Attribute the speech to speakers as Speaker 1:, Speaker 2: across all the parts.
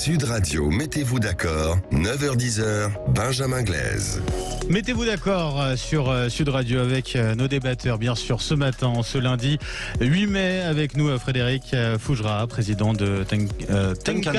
Speaker 1: Sud Radio, mettez-vous d'accord, 9h-10h, Benjamin Glaise.
Speaker 2: Mettez-vous d'accord sur Sud Radio avec nos débatteurs, bien sûr, ce matin, ce lundi 8 mai, avec nous Frédéric Fougera, président de Tenkan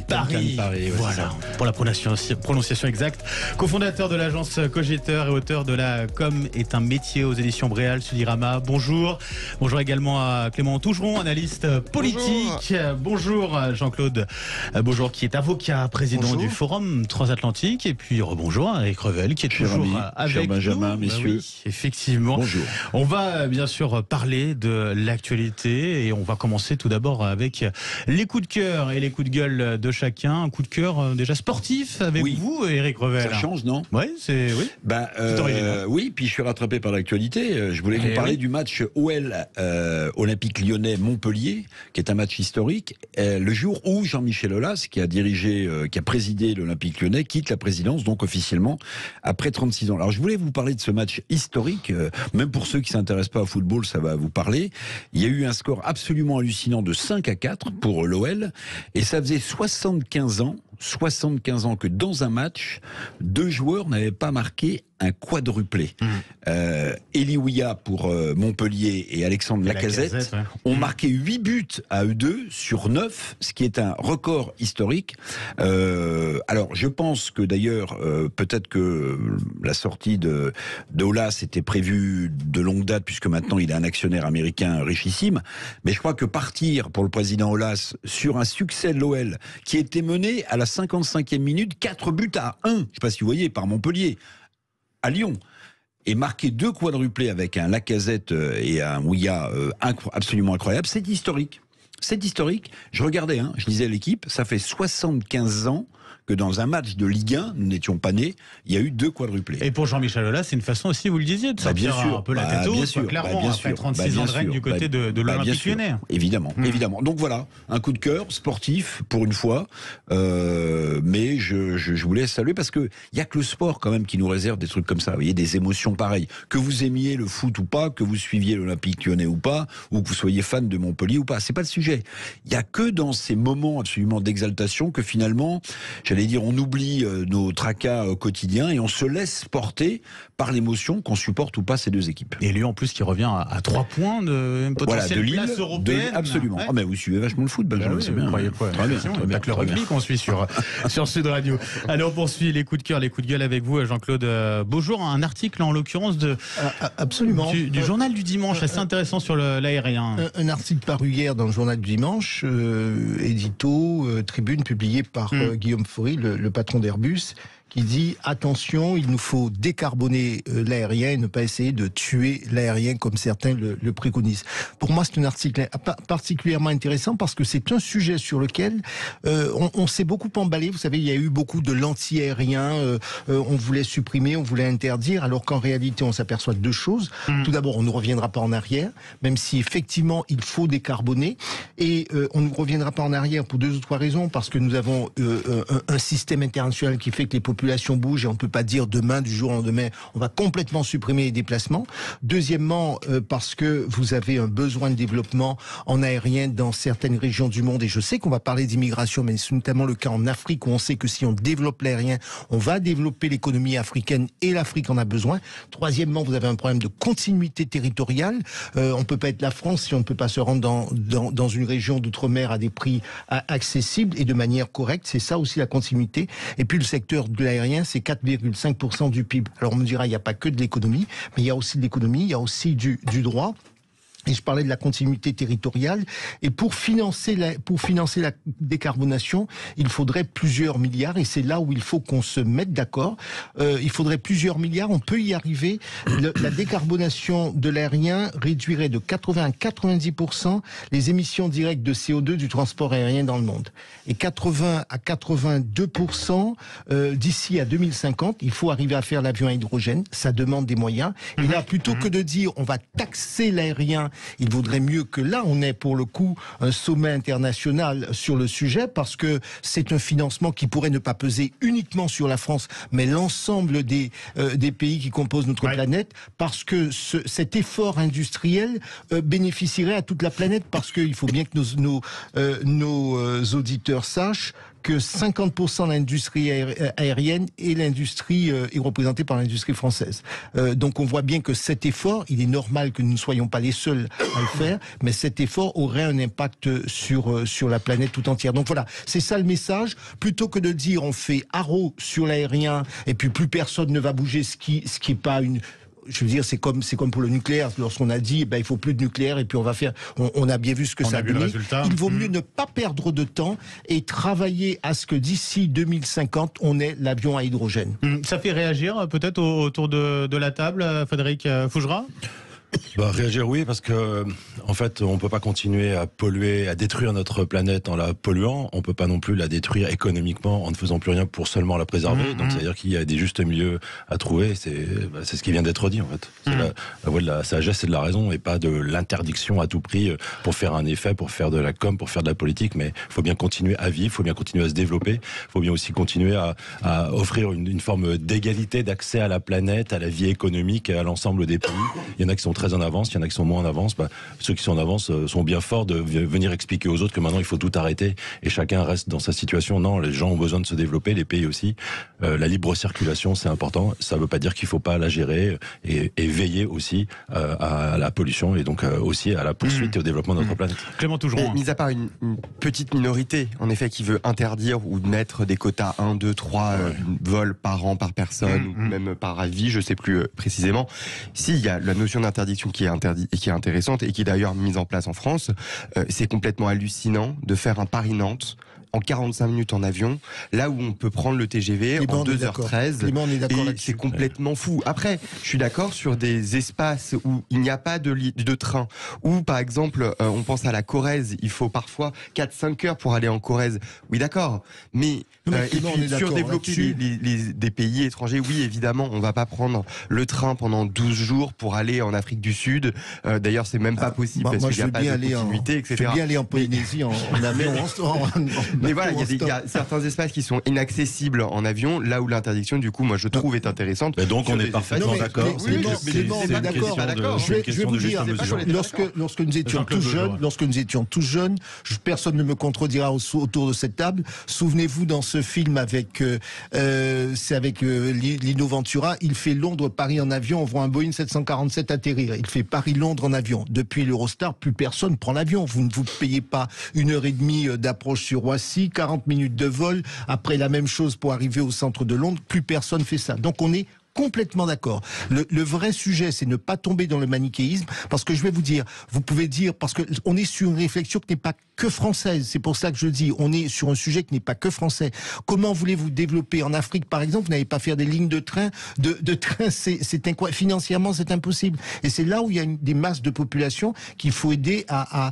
Speaker 2: Paris. Voilà, pour la prononciation exacte. Cofondateur de l'agence Cogiteur et auteur de la Com est un métier aux éditions Bréal, Sudirama. Bonjour. Bonjour également à Clément Tougeron, analyste politique. Bonjour Jean-Claude Beaujour, qui est avocat, président du Forum Transatlantique. Et puis bonjour à Eric Revel, qui est toujours avec
Speaker 3: Benjamin,
Speaker 2: nous.
Speaker 3: messieurs.
Speaker 2: Oui, effectivement.
Speaker 3: Bonjour.
Speaker 2: On va bien sûr parler de l'actualité et on va commencer tout d'abord avec les coups de cœur et les coups de gueule de chacun. Un coup de cœur déjà sportif avec vous, Eric Revel.
Speaker 3: Ça change, non?
Speaker 2: Oui, c'est original.
Speaker 3: Oui, puis je suis rattrapé par l'actualité. Je voulais vous parler du match OL Olympique Lyonnais Montpellier, qui est un match historique. Le jour où Jean-Michel Aulas, qui a présidé l'Olympique Lyonnais, quitte la présidence, donc officiellement, après 36 ans. Alors je voulais vous parler de ce match historique, même pour ceux qui ne s'intéressent pas au football, ça va vous parler. Il y a eu un score absolument hallucinant de 5-4 pour l'OL, et ça faisait 75 ans que dans un match, 2 joueurs n'avaient pas marqué un quadruplé. Elie Ouya pour Montpellier et Alexandre Lacazette ont marqué 8 buts à eux deux sur 9, ce qui est un record historique. Alors, je pense que d'ailleurs, peut-être que la sortie de Aulas était prévue de longue date, puisque maintenant il est un actionnaire américain richissime. Mais je crois que partir pour le président Aulas sur un succès de l'OL qui était mené à la 55e minute, 4 buts à 1, je ne sais pas si vous voyez, par Montpellier, à Lyon, et marquer 2 quadruplés avec un Lacazette et un Ouya absolument incroyable, c'est historique. C'est historique. Je regardais, je lisais l'équipe, ça fait 75 ans que dans un match de Ligue 1, nous n'étions pas nés, il y a eu 2 quadruplés.
Speaker 2: Et pour Jean-Michel Aulas, c'est une façon aussi, vous le disiez, de sortir un peu la tête haute, clairement, après 36 ans de règne du côté de l'Olympique Lyonnais.
Speaker 3: Évidemment, évidemment. Donc voilà, un coup de cœur sportif, pour une fois, mais je voulais saluer, parce qu'il n'y a que le sport quand même qui nous réserve des trucs comme ça, vous voyez, des émotions pareilles. Que vous aimiez le foot ou pas, que vous suiviez l'Olympique Lyonnais ou pas, ou que vous soyez fan de Montpellier ou pas, c'est pas le sujet. Il n'y a que dans ces moments absolument d'exaltation que finalement, j'allais dire, on oublie nos tracas quotidiens et on se laisse porter par l'émotion, qu'on supporte ou pas ces 2 équipes.
Speaker 2: Et Lyon en plus qui revient à 3 points de potentielle place européenne.
Speaker 3: Absolument. Mais vous suivez vachement le foot, Benjamin, c'est bien.
Speaker 2: Croyez quoi. Très bien. Il n'y a que le rugby qu'on suit sur Sud Radio. Allez, on poursuit les coups de cœur, les coups de gueule avec vous, Jean-Claude Beaujour. Un article en l'occurrence
Speaker 4: absolument
Speaker 2: du journal du dimanche, assez intéressant sur l'aérien.
Speaker 4: Un article paru hier dans le journal du dimanche, édito, tribune, publié par Guillaume Faury, le patron d'Airbus, qui dit « Attention, il nous faut décarboner l'aérien et ne pas essayer de tuer l'aérien comme certains le préconisent. » Pour moi, c'est un article particulièrement intéressant parce que c'est un sujet sur lequel on s'est beaucoup emballé. Vous savez, il y a eu beaucoup de l'anti-aérien, on voulait supprimer, on voulait interdire, alors qu'en réalité, on s'aperçoit de 2 choses. Tout d'abord, on ne reviendra pas en arrière, même si effectivement, il faut décarboner. Et on ne reviendra pas en arrière pour 2 ou 3 raisons, parce que nous avons un système international qui fait que les populations bougent et on ne peut pas dire demain, du jour au lendemain, on va complètement supprimer les déplacements. Deuxièmement, parce que vous avez un besoin de développement en aérien dans certaines régions du monde, et je sais qu'on va parler d'immigration, mais c'est notamment le cas en Afrique, où on sait que si on développe l'aérien, on va développer l'économie africaine, et l'Afrique en a besoin. Troisièmement, vous avez un problème de continuité territoriale. On ne peut pas être la France si on ne peut pas se rendre dans une région d'outre-mer à des prix accessibles et de manière correcte. C'est ça aussi la continuité. Et puis le secteur de l'aérien, c'est 4,5% du PIB. Alors on me dira, il n'y a pas que de l'économie, mais il y a aussi de l'économie, il y a aussi du droit. Et je parlais de la continuité territoriale. Et pour financer la décarbonation, il faudrait plusieurs milliards. Et c'est là où il faut qu'on se mette d'accord. Il faudrait plusieurs milliards. On peut y arriver. La décarbonation de l'aérien réduirait de 80 à 90% les émissions directes de CO2 du transport aérien dans le monde. Et 80 à 82% d'ici à 2050, il faut arriver à faire l'avion à hydrogène. Ça demande des moyens. Et là, plutôt que de dire on va taxer l'aérien, il vaudrait mieux que là, on ait pour le coup un sommet international sur le sujet, parce que c'est un financement qui pourrait ne pas peser uniquement sur la France, mais l'ensemble des pays qui composent notre planète, parce que cet effort industriel bénéficierait à toute la planète, parce qu'il faut bien que nos auditeurs sachent que 50% de l'industrie aérienne et l'industrie est représentée par l'industrie française. Donc on voit bien que cet effort, il est normal que nous ne soyons pas les seuls à le faire, mais cet effort aurait un impact sur la planète tout entière. Donc voilà, c'est ça le message. Plutôt que de dire on fait haro sur l'aérien et puis plus personne ne va bouger, ce qui est pas une... Je veux dire, c'est comme pour le nucléaire. Lorsqu'on a dit, il faut plus de nucléaire et puis on va faire. On a bien vu ce que ça a donné. Il vaut mieux ne pas perdre de temps et travailler à ce que d'ici 2050, on ait l'avion à hydrogène.
Speaker 2: Ça fait réagir peut-être autour de la table, Frédéric Fougera ?
Speaker 5: Réagir, oui, parce que en fait, on peut pas continuer à polluer, à détruire notre planète en la polluant. On peut pas non plus la détruire économiquement en ne faisant plus rien pour seulement la préserver. Donc, c'est-à-dire qu'il y a des justes milieux à trouver. C'est ce qui vient d'être dit, en fait. C'est la voie de la sagesse et de la raison, et pas de l'interdiction à tout prix pour faire un effet, pour faire de la com, pour faire de la politique. Mais il faut bien continuer à vivre, il faut bien continuer à se développer. Il faut bien aussi continuer à offrir une forme d'égalité d'accès à la planète, à la vie économique et à l'ensemble des pays. Il y en a qui sont très en avance, il y en a qui sont moins en avance. Ceux qui sont en avance sont bien forts de venir expliquer aux autres que maintenant il faut tout arrêter et chacun reste dans sa situation. Non, les gens ont besoin de se développer, les pays aussi. La libre circulation, c'est important. Ça ne veut pas dire qu'il ne faut pas la gérer et veiller aussi à la pollution et donc aussi à la poursuite et au développement de notre planète.
Speaker 2: Clément Tougeron.
Speaker 6: Mis à part une petite minorité, en effet, qui veut interdire ou mettre des quotas 1, 2, 3 vols par an, par personne, ou même par avis, je ne sais plus précisément. Si, il y a la notion d'interdiction qui est interdite et qui est intéressante et qui est d'ailleurs mise en place en France. C'est complètement hallucinant de faire un Paris-Nantes en 45 minutes en avion, là où on peut prendre le TGV en 2h13. Et c'est complètement fou. Après, je suis d'accord sur des espaces où il n'y a pas de train, où par exemple, on pense à la Corrèze, il faut parfois 4-5 heures pour aller en Corrèze. Oui, d'accord. Mais surdévelopper des pays étrangers, oui, évidemment, on ne va pas prendre le train pendant 12 jours pour aller en Afrique du Sud. D'ailleurs, c'est même pas possible parce qu'il n'y a pas de continuité, etc.
Speaker 4: Je veux bien aller en Polynésie, en avion,
Speaker 6: mais voilà, il y a certains espaces qui sont inaccessibles en avion, là où l'interdiction, du coup, moi, je trouve est intéressante.
Speaker 5: Mais donc, on est parfaitement d'accord.
Speaker 4: Je vais vous dire, lorsque nous étions tous jeunes, personne ne me contredira autour de cette table. Souvenez-vous, dans ce film avec Lino Ventura, il fait Londres-Paris en avion, on voit un Boeing 747 atterrir. Il fait Paris-Londres en avion. Depuis l'Eurostar, plus personne prend l'avion. Vous ne vous payez pas 1h30 d'approche sur Roissy, 40 minutes de vol, après la même chose pour arriver au centre de Londres, plus personne fait ça. Donc on est complètement d'accord. Le vrai sujet, c'est ne pas tomber dans le manichéisme, parce que je vais vous dire, vous pouvez dire, parce que on est sur une réflexion qui n'est pas que française, c'est pour ça que je dis, on est sur un sujet qui n'est pas que français. Comment voulez-vous développer en Afrique, par exemple, vous n'allez pas faire des lignes de train, financièrement, c'est impossible. Et c'est là où il y a des masses de population qu'il faut aider à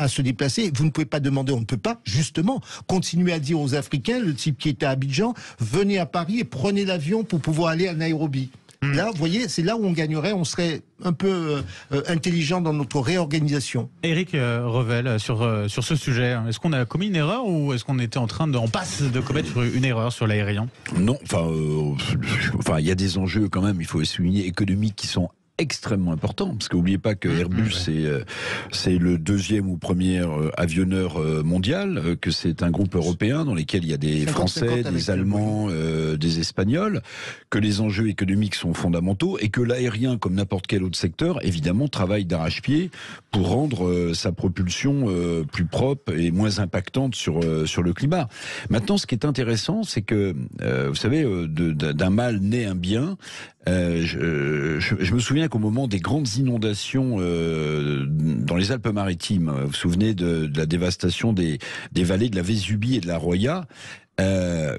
Speaker 4: se déplacer. Vous ne pouvez pas demander, on ne peut pas, justement, continuer à dire aux Africains, le type qui est à Abidjan, venez à Paris et prenez l'avion pour pouvoir aller à Nairobi. Là, vous voyez, c'est là où on gagnerait, on serait un peu intelligent dans notre réorganisation.
Speaker 2: Éric Revel, sur ce sujet, est-ce qu'on a commis une erreur ou est-ce qu'on était en passe de commettre une erreur sur l'aérien ?
Speaker 3: Non, il y a des enjeux quand même, il faut souligner, économiques qui sont extrêmement important, parce qu'oubliez pas que Airbus c'est le deuxième ou premier avionneur mondial, que c'est un groupe européen dans lequel il y a des Français, des Allemands, des Espagnols, que les enjeux économiques sont fondamentaux et que l'aérien, comme n'importe quel autre secteur, évidemment travaille d'arrache-pied pour rendre sa propulsion plus propre et moins impactante sur le climat. Maintenant, ce qui est intéressant, c'est que vous savez, d'un mal naît un bien. Je me souviens qu'au moment des grandes inondations dans les Alpes-Maritimes, vous vous souvenez de la dévastation des vallées de la Vésubie et de la Roya,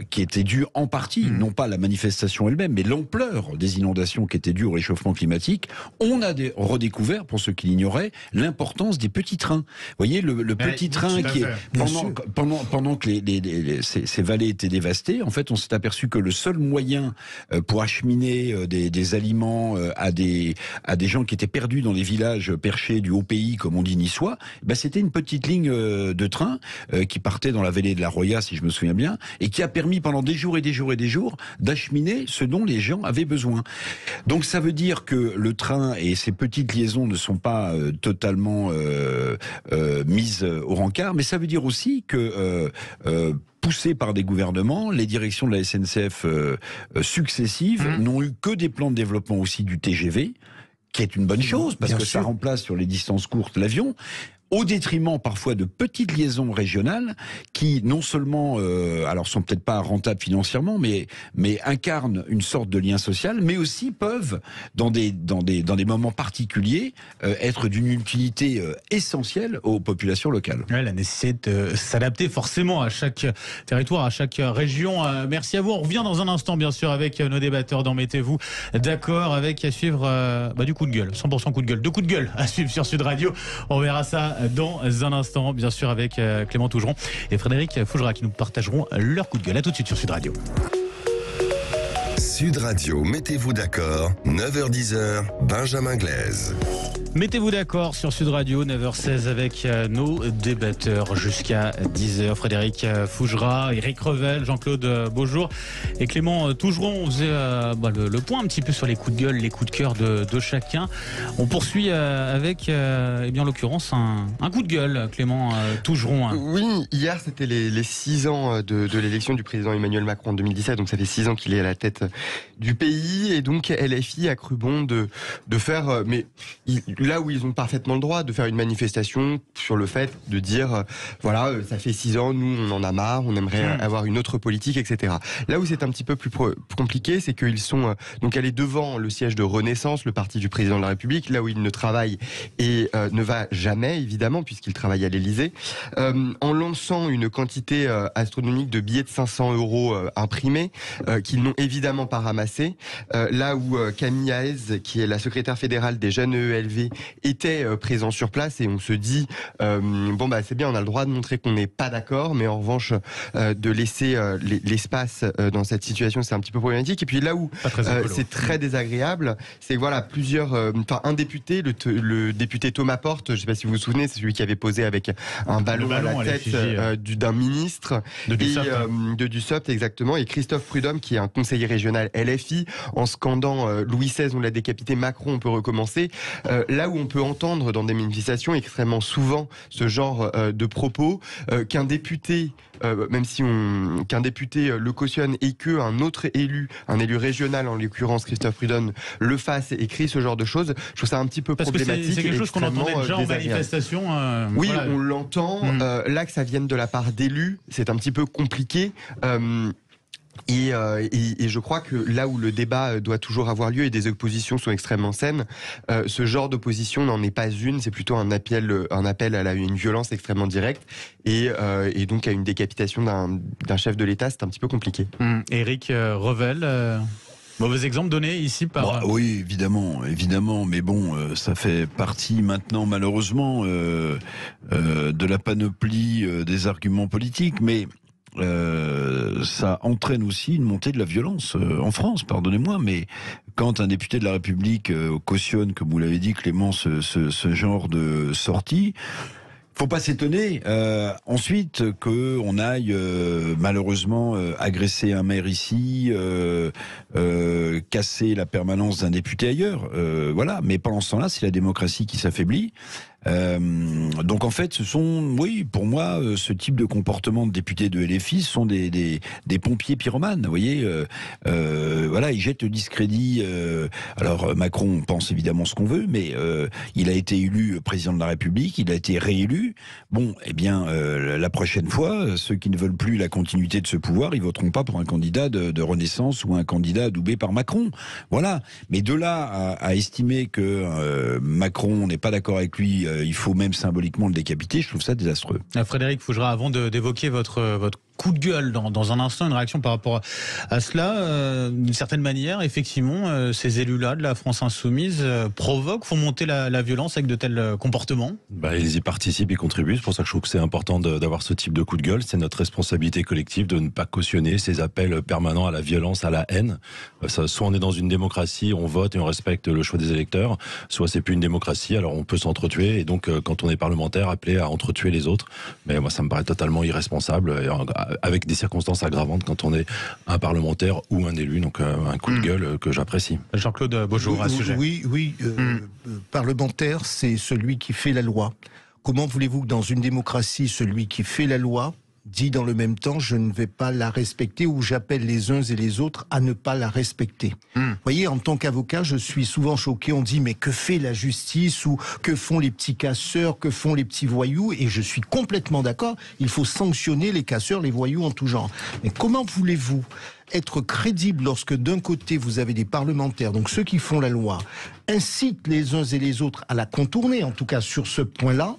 Speaker 3: qui était due en partie, non pas à la manifestation elle-même, mais l'ampleur des inondations qui étaient dues au réchauffement climatique. On a redécouvert, pour ceux qui l'ignoraient, l'importance des petits trains. Vous voyez, le petit train qui est pendant que ces vallées étaient dévastées, en fait, on s'est aperçu que le seul moyen pour acheminer des aliments à des gens qui étaient perdus dans les villages perchés du haut pays, comme on dit niçois, c'était une petite ligne de train qui partait dans la vallée de la Roya, si je me souviens bien, et qui a permis pendant des jours et des jours et des jours d'acheminer ce dont les gens avaient besoin. Donc ça veut dire que le train et ses petites liaisons ne sont pas totalement mises au rencard, mais ça veut dire aussi que poussés par des gouvernements, les directions de la SNCF successives n'ont eu que des plans de développement aussi du TGV, qui est une bonne chose, parce que ça remplace sur les distances courtes l'avion, au détriment parfois de petites liaisons régionales qui non seulement, alors sont peut-être pas rentables financièrement, mais incarnent une sorte de lien social, mais aussi peuvent, dans des moments particuliers, être d'une utilité essentielle aux populations locales.
Speaker 2: Ouais, la nécessité de s'adapter forcément à chaque territoire, à chaque région. Merci à vous. On revient dans un instant, bien sûr, avec nos débatteurs dans Mettez-vous d'accord, avec à suivre du coup de gueule, 100% coup de gueule, 2 coups de gueule à suivre sur Sud Radio. On verra ça dans un instant, bien sûr, avec Clément Tougeron et Frédéric Fougera qui nous partageront leur coup de gueule. À tout de suite sur Sud Radio.
Speaker 1: Sud Radio, mettez-vous d'accord, 9h-10h, Benjamin Glaise.
Speaker 2: Mettez-vous d'accord sur Sud Radio, 9h16 avec nos débatteurs jusqu'à 10h. Frédéric Fougera, Éric Revel, Jean-Claude Beaujour et Clément Tougeron. On faisait le point un petit peu sur les coups de gueule, les coups de cœur de chacun. On poursuit avec, en l'occurrence, un coup de gueule, Clément Tougeron.
Speaker 6: Oui, hier c'était les 6 ans de l'élection du président Emmanuel Macron en 2017, donc ça fait 6 ans qu'il est à la tête du pays, et donc LFI a cru bon de faire, là où ils ont parfaitement le droit, de faire une manifestation sur le fait de dire, ça fait 6 ans, nous on en a marre, on aimerait avoir une autre politique, etc. Là où c'est un petit peu plus compliqué, c'est qu'ils sont donc allés devant le siège de Renaissance, le parti du président de la République, là où il ne travaille et ne va jamais, évidemment, puisqu'il travaille à l'Élysée, en lançant une quantité astronomique de billets de 500 € imprimés, qu'ils n'ont évidemment pas ramassés, là où Camille Haez, qui est la secrétaire fédérale des jeunes EELV, était présent sur place, et on se dit c'est bien, on a le droit de montrer qu'on n'est pas d'accord, mais en revanche de laisser l'espace dans cette situation, c'est un petit peu problématique. Et puis là où c'est très désagréable, c'est un député, le député Thomas Porte, je ne sais pas si vous vous souvenez, c'est celui qui avait posé avec un ballon à la tête d'un ministre de Dussopt, exactement, et Christophe Prudhomme, qui est un conseiller régional LFI, en scandant Louis XVI, on l'a décapité, Macron, on peut recommencer. Là où on peut entendre dans des manifestations extrêmement souvent ce genre de propos, qu'un député, qu'un député le cautionne et qu'un autre élu, un élu régional en l'occurrence Christophe Prudhomme, le fasse et crie ce genre de choses, je trouve ça un petit peu problématique.
Speaker 2: C'est quelque chose qu'on entendait déjà en manifestation.
Speaker 6: On l'entend. Là, que ça vienne de la part d'élus, c'est un petit peu compliqué. Et je crois que là où le débat doit toujours avoir lieu et des oppositions sont extrêmement saines, ce genre d'opposition n'en est pas une, c'est plutôt un appel à une violence extrêmement directe et donc à une décapitation d'un chef de l'État, c'est un petit peu compliqué.
Speaker 2: Éric Revel, mauvais exemple donné ici par...
Speaker 3: Oui, évidemment, mais bon, ça fait partie maintenant malheureusement de la panoplie des arguments politiques, mais... ça entraîne aussi une montée de la violence en France, pardonnez-moi, mais quand un député de la République cautionne, comme vous l'avez dit Clément, ce genre de sortie, faut pas s'étonner ensuite qu'on aille malheureusement agresser un maire ici, casser la permanence d'un député ailleurs, mais pendant ce temps-là, c'est la démocratie qui s'affaiblit. Donc en fait, ce sont, pour moi, ce type de comportement de députés de LFI sont des pompiers pyromanes. Vous voyez, ils jettent le discrédit. Alors Macron, on pense évidemment ce qu'on veut, mais il a été élu président de la République, il a été réélu. Bon, la prochaine fois, ceux qui ne veulent plus la continuité de ce pouvoir, ils voteront pas pour un candidat de Renaissance ou un candidat adoubé par Macron. Voilà. Mais de là à estimer que Macron n'est pas d'accord avec lui, il faut même symboliquement le décapiter, je trouve ça désastreux.
Speaker 2: Frédéric Fougera, avant d'évoquer votre coup de gueule dans un instant, une réaction par rapport à cela, d'une certaine manière, effectivement, ces élus-là de la France Insoumise font monter la violence avec de tels comportements.
Speaker 5: Ils y participent, ils contribuent, c'est pour ça que je trouve que c'est important d'avoir ce type de coup de gueule, c'est notre responsabilité collective de ne pas cautionner ces appels permanents à la violence, à la haine. Soit on est dans une démocratie, on vote et on respecte le choix des électeurs, soit c'est plus une démocratie, alors on peut s'entretuer, et donc quand on est parlementaire, appelé à entretuer les autres. Mais moi ça me paraît totalement irresponsable, avec des circonstances aggravantes quand on est un parlementaire ou un élu. Donc un coup de gueule que j'apprécie.
Speaker 2: Jean-Claude Beaujour, à ce sujet.
Speaker 4: Oui, parlementaire, c'est celui qui fait la loi. Comment voulez-vous que dans une démocratie, celui qui fait la loi dit dans le même temps, je ne vais pas la respecter, ou j'appelle les uns et les autres à ne pas la respecter. Vous voyez, en tant qu'avocat, je suis souvent choqué, on dit, mais que fait la justice, ou que font les petits casseurs, que font les petits voyous, et je suis complètement d'accord, il faut sanctionner les casseurs, les voyous en tout genre. Mais comment voulez-vous être crédible lorsque d'un côté vous avez des parlementaires, donc ceux qui font la loi, incitent les uns et les autres à la contourner, en tout cas sur ce point-là,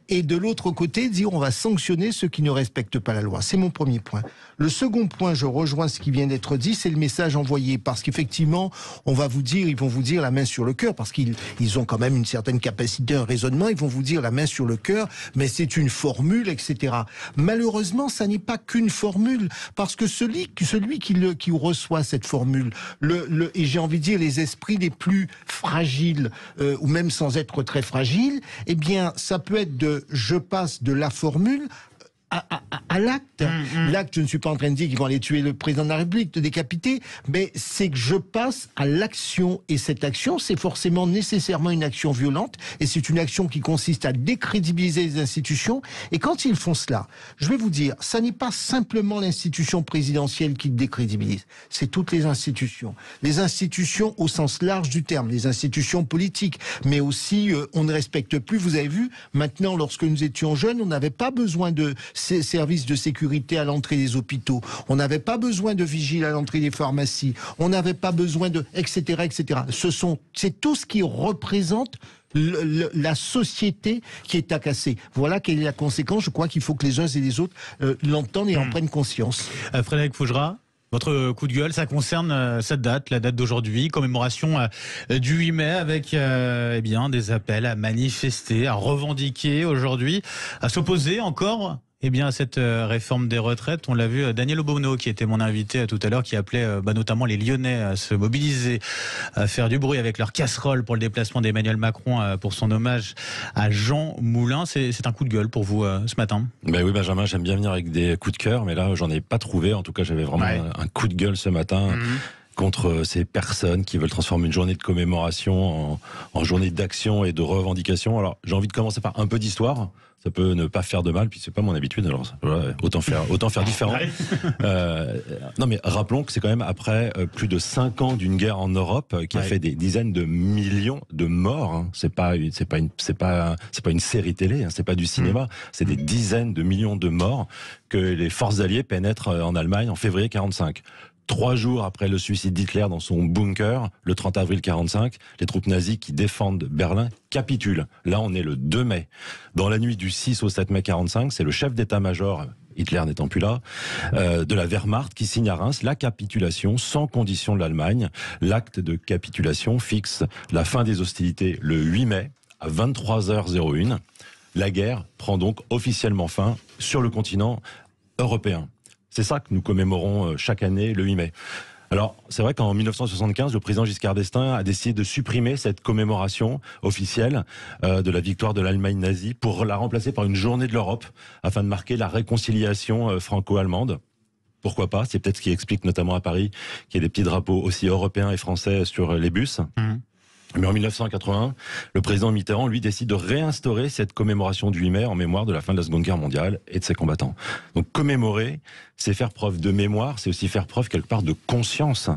Speaker 4: et de l'autre côté, dire on va sanctionner ceux qui ne respectent pas la loi. C'est mon premier point. Le second point, je rejoins ce qui vient d'être dit, c'est le message envoyé. Parce qu'effectivement, ils vont vous dire la main sur le cœur, parce qu'ils ont quand même une certaine capacité, un raisonnement, ils vont vous dire la main sur le cœur, mais c'est une formule, etc. Malheureusement, ça n'est pas qu'une formule, parce que celui qui reçoit cette formule, et j'ai envie de dire les esprits les plus fragiles, ou même sans être très fragiles, eh bien, ça peut être je passe de la formule à l'acte. L'acte, je ne suis pas en train de dire qu'ils vont aller tuer le président de la République, de décapiter, mais c'est que je passe à l'action. Et cette action, c'est forcément nécessairement une action violente, et c'est une action qui consiste à décrédibiliser les institutions. Et quand ils font cela, je vais vous dire, ça n'est pas simplement l'institution présidentielle qui décrédibilise, c'est toutes les institutions. Les institutions au sens large du terme, les institutions politiques, mais aussi on ne respecte plus, vous avez vu, maintenant lorsque nous étions jeunes, on n'avait pas besoin de ces services de sécurité à l'entrée des hôpitaux. On n'avait pas besoin de vigiles à l'entrée des pharmacies. On n'avait pas besoin de... etc. etc. C'est tout ce qui représente la société qui est cassée. Voilà quelle est la conséquence. Je crois qu'il faut que les uns et les autres l'entendent et en prennent conscience.
Speaker 2: Frédéric Fougera, votre coup de gueule, ça concerne cette date, la date d'aujourd'hui, commémoration du 8 mai, avec des appels à manifester, à revendiquer aujourd'hui, à s'opposer encore à cette réforme des retraites. On l'a vu, Daniel Obono, qui était mon invité tout à l'heure, qui appelait notamment les Lyonnais à se mobiliser, à faire du bruit avec leur casserole pour le déplacement d'Emmanuel Macron pour son hommage à Jean Moulin. C'est un coup de gueule pour vous ce matin?
Speaker 5: Ben oui, Benjamin, j'aime bien venir avec des coups de cœur, mais là, j'en ai pas trouvé. En tout cas, j'avais vraiment un coup de gueule ce matin. Contre ces personnes qui veulent transformer une journée de commémoration en journée d'action et de revendication. Alors, j'ai envie de commencer par un peu d'histoire. Ça peut ne pas faire de mal, puis c'est pas mon habitude, alors voilà, autant faire différent. Non mais rappelons que c'est quand même après plus de 5 ans d'une guerre en Europe qui a fait des dizaines de millions de morts. Hein. C'est pas une série télé, hein, c'est pas du cinéma, c'est des dizaines de millions de morts que les forces alliées pénètrent en Allemagne en février 45. 3 jours après le suicide d'Hitler dans son bunker, le 30 avril 45, les troupes nazies qui défendent Berlin capitulent. Là, on est le 2 mai. Dans la nuit du 6 au 7 mai 45, c'est le chef d'état-major, Hitler n'étant plus là, de la Wehrmacht qui signe à Reims la capitulation sans condition de l'Allemagne. L'acte de capitulation fixe la fin des hostilités le 8 mai à 23h01. La guerre prend donc officiellement fin sur le continent européen. C'est ça que nous commémorons chaque année le 8 mai. Alors, c'est vrai qu'en 1975, le président Giscard d'Estaing a décidé de supprimer cette commémoration officielle de la victoire de l'Allemagne nazie pour la remplacer par une journée de l'Europe afin de marquer la réconciliation franco-allemande. Pourquoi pas? C'est peut-être ce qui explique notamment à Paris qu'il y ait des petits drapeaux aussi européens et français sur les bus. Mais en 1981, le président Mitterrand, lui, décide de réinstaurer cette commémoration du 8 mai en mémoire de la fin de la Seconde Guerre mondiale et de ses combattants. Donc commémorer, c'est faire preuve de mémoire, c'est aussi faire preuve quelque part de conscience.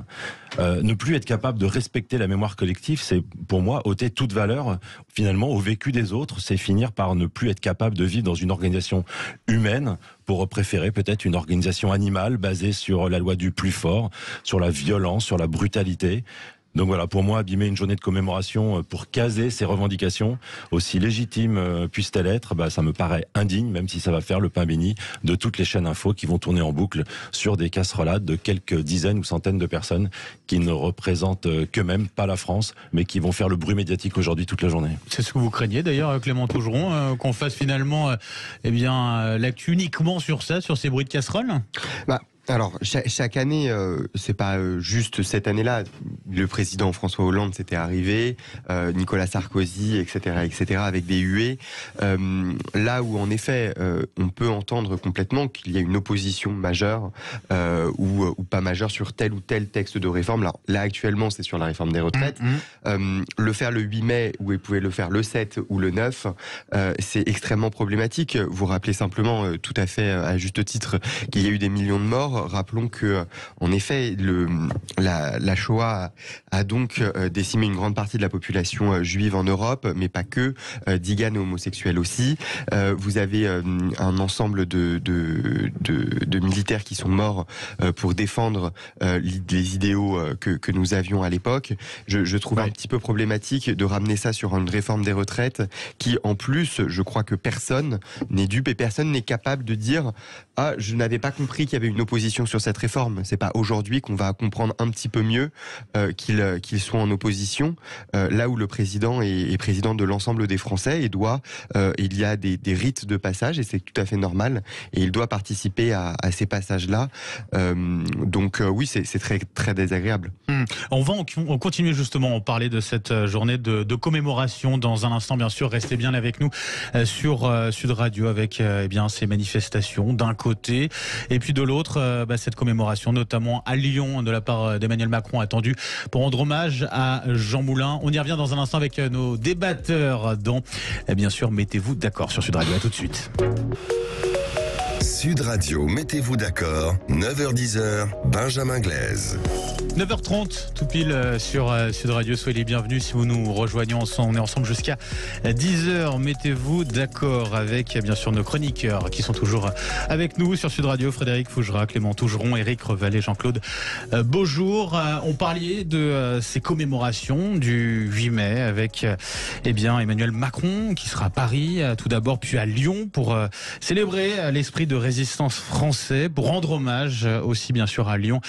Speaker 5: Ne plus être capable de respecter la mémoire collective, c'est pour moi ôter toute valeur finalement au vécu des autres, c'est finir par ne plus être capable de vivre dans une organisation humaine pour préférer peut-être une organisation animale basée sur la loi du plus fort, sur la violence, sur la brutalité. Donc voilà, pour moi, abîmer une journée de commémoration pour caser ces revendications, aussi légitimes puissent-elles être, ça me paraît indigne, même si ça va faire le pain béni de toutes les chaînes info qui vont tourner en boucle sur des casserolades de quelques dizaines ou centaines de personnes qui ne représentent qu'eux-mêmes, pas la France, mais qui vont faire le bruit médiatique aujourd'hui toute la journée.
Speaker 2: C'est ce que vous craignez d'ailleurs, Clément Tougeron, qu'on fasse finalement l'actu uniquement sur ça, sur ces bruits de casseroles?
Speaker 6: Alors, chaque année, c'est pas juste cette année-là. Le président François Hollande s'était arrivé, Nicolas Sarkozy, etc., avec des huées. Là où, en effet, on peut entendre complètement qu'il y a une opposition majeure ou pas majeure sur tel ou tel texte de réforme. Alors, là, actuellement, c'est sur la réforme des retraites. Le faire le 8 mai, ou vous pouvez le faire le 7 ou le 9, c'est extrêmement problématique. Vous rappelez simplement, tout à fait à juste titre, qu'il y a eu des millions de morts. Rappelons que, en effet, la Shoah a donc décimé une grande partie de la population juive en Europe, mais pas que, tziganes et homosexuels aussi. Vous avez un ensemble de militaires qui sont morts pour défendre les idéaux que nous avions à l'époque. Je trouve un petit peu problématique de ramener ça sur une réforme des retraites qui, en plus, je crois que personne n'est dupe et personne n'est capable de dire « Ah, je n'avais pas compris qu'il y avait une opposition sur cette réforme. C'est pas aujourd'hui qu'on va comprendre un petit peu mieux qu'ils sont en opposition, là où le président est président de l'ensemble des Français et il y a des rites de passage et c'est tout à fait normal et il doit participer à ces passages-là. Donc oui, c'est très, très désagréable.
Speaker 2: On va continuer justement à parler de cette journée de commémoration dans un instant, bien sûr. Restez bien avec nous sur Sud Radio avec ces manifestations d'un côté et puis de l'autre cette commémoration notamment à Lyon de la part d'Emmanuel Macron attendue pour rendre hommage à Jean Moulin. On y revient dans un instant avec nos débatteurs dont bien sûr mettez-vous d'accord sur Sud Radio. À tout de suite.
Speaker 1: Sud Radio, mettez-vous d'accord, 9h-10h, Benjamin Glaise.
Speaker 2: 9h30, tout pile sur Sud Radio. Soyez les bienvenus si vous nous rejoignez. On est ensemble jusqu'à 10h. Mettez-vous d'accord avec, bien sûr, nos chroniqueurs qui sont toujours avec nous sur Sud Radio. Frédéric Fougera, Clément Tougeron, Éric Revalet, Jean-Claude Beaujour. On parlait de ces commémorations du 8 mai avec Emmanuel Macron qui sera à Paris tout d'abord, puis à Lyon pour célébrer l'esprit de résistance français, pour rendre hommage aussi, bien sûr, à Lyon,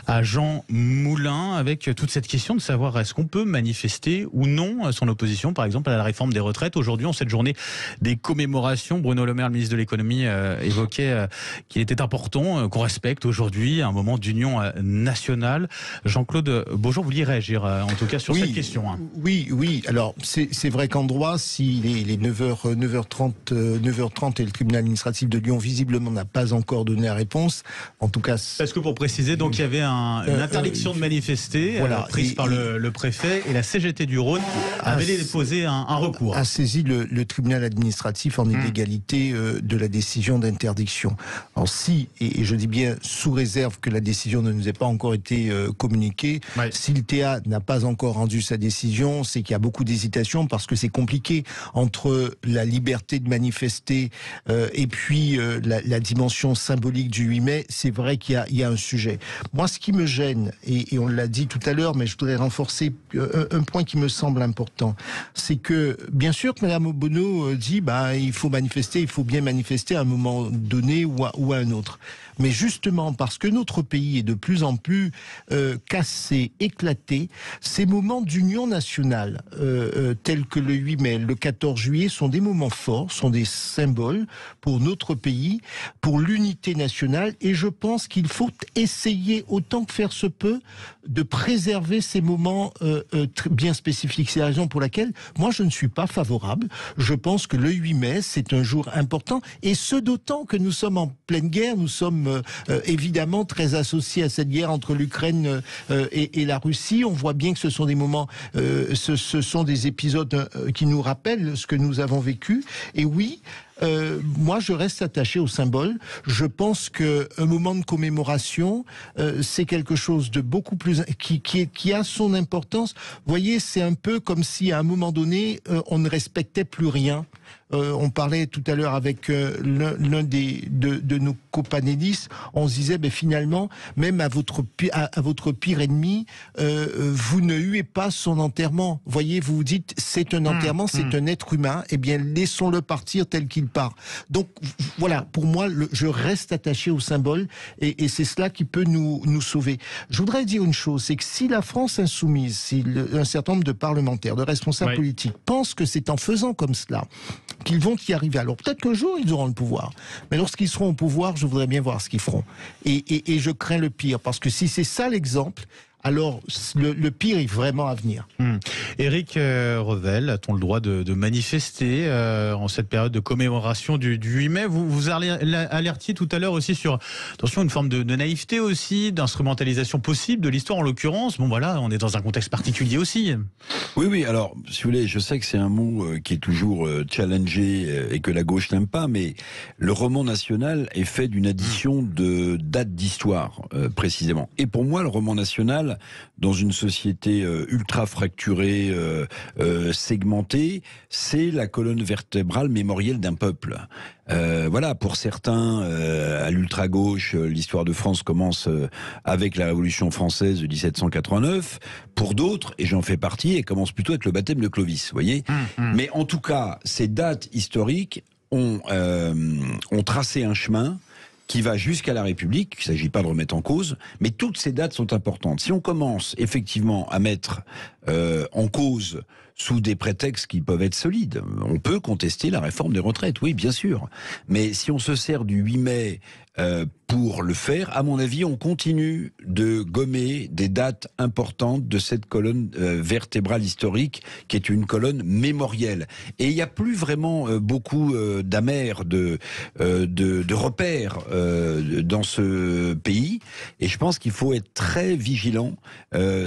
Speaker 2: à Jean Moulin, avec toute cette question de savoir est-ce qu'on peut manifester ou non son opposition, par exemple, à la réforme des retraites. Aujourd'hui, en cette journée des commémorations, Bruno Le Maire, le ministre de l'économie, évoquait qu'il était important qu'on respecte aujourd'hui un moment d'union nationale. Jean-Claude Beaujour, vous vouliez réagir en tout cas sur cette question.
Speaker 4: Oui. Alors, c'est vrai qu'en droit, si les 9h30 et le tribunal administratif de Lyon visiblement n'a pas encore donné la réponse, en tout cas...
Speaker 2: Parce que pour préciser, donc il y avait une interdiction de manifester prise par le préfet et la CGT du Rhône avait déposé un recours.
Speaker 4: A saisi le tribunal administratif en illégalité de la décision d'interdiction. Alors et je dis bien sous réserve que la décision ne nous ait pas encore été communiquée, si le TA n'a pas encore rendu sa décision, c'est qu'il y a beaucoup d'hésitation parce que c'est compliqué entre la liberté de manifester et puis la dimension symbolique du 8 mai, c'est vrai qu'il y a un sujet. Moi, ce qui me gêne, et on l'a dit tout à l'heure, mais je voudrais renforcer un point qui me semble important, c'est que, bien sûr que Mme Obono dit, il faut manifester, il faut bien manifester à un moment donné ou à un autre. Mais justement, parce que notre pays est de plus en plus cassé, éclaté, ces moments d'union nationale, tels que le 8 mai, le 14 juillet, sont des moments forts, sont des symboles pour notre pays, pour l'unité nationale, et je pense qu'il faut essayer, autant que faire se peut, de préserver ces moments bien spécifiques. C'est la raison pour laquelle, moi, je ne suis pas favorable. Je pense que le 8 mai, c'est un jour important, et ce d'autant que nous sommes en pleine guerre, nous sommes évidemment très associés à cette guerre entre l'Ukraine et la Russie. On voit bien que ce sont des moments, ce sont des épisodes qui nous rappellent ce que nous avons vécu. Et oui, moi, je reste attaché au symbole. Je pense qu'un moment de commémoration, c'est quelque chose de beaucoup plus qui a son importance. Vous voyez, c'est un peu comme si à un moment donné, on ne respectait plus rien. On parlait tout à l'heure avec l'un de nos copanélistes, on se disait finalement, même à votre pire ennemi, vous ne huez pas son enterrement. Vous voyez, vous vous dites, c'est un enterrement, c'est un être humain, eh bien laissons-le partir tel qu'il part. Donc voilà, pour moi, je reste attaché au symbole et c'est cela qui peut nous sauver. Je voudrais dire une chose, c'est que si la France insoumise, si un certain nombre de parlementaires, de responsables politiques pensent que c'est en faisant comme cela qu'ils vont y arriver. Alors peut-être qu'un jour ils auront le pouvoir, mais lorsqu'ils seront au pouvoir, je voudrais bien voir ce qu'ils feront. Et je crains le pire, parce que si c'est ça l'exemple, alors le pire est vraiment à venir.
Speaker 2: Éric Revel, a-t-on le droit de manifester en cette période de commémoration du 8 mai? Vous alertiez tout à l'heure aussi sur, attention, une forme de naïveté aussi, d'instrumentalisation possible de l'histoire en l'occurrence. Bon voilà, on est dans un contexte particulier aussi.
Speaker 3: Oui, alors, si vous voulez, je sais que c'est un mot qui est toujours challengé et que la gauche n'aime pas, mais le roman national est fait d'une addition de dates d'histoire, précisément. Et pour moi, le roman national, dans une société ultra fracturée, segmentée, c'est la colonne vertébrale mémorielle d'un peuple. Voilà, pour certains, à l'ultra-gauche, l'histoire de France commence avec la Révolution française de 1789. Pour d'autres, et j'en fais partie, elle commence plutôt avec le baptême de Clovis, vous voyez. Mais en tout cas, ces dates historiques ont tracé un chemin qui va jusqu'à la République. Il ne s'agit pas de remettre en cause, mais toutes ces dates sont importantes. Si on commence effectivement à mettre en cause sous des prétextes qui peuvent être solides, on peut contester la réforme des retraites, oui, bien sûr. Mais si on se sert du 8 mai pour le faire, à mon avis, on continue de gommer des dates importantes de cette colonne vertébrale historique, qui est une colonne mémorielle. Et il n'y a plus vraiment beaucoup d'amers, de repères dans ce pays. Et je pense qu'il faut être très vigilant,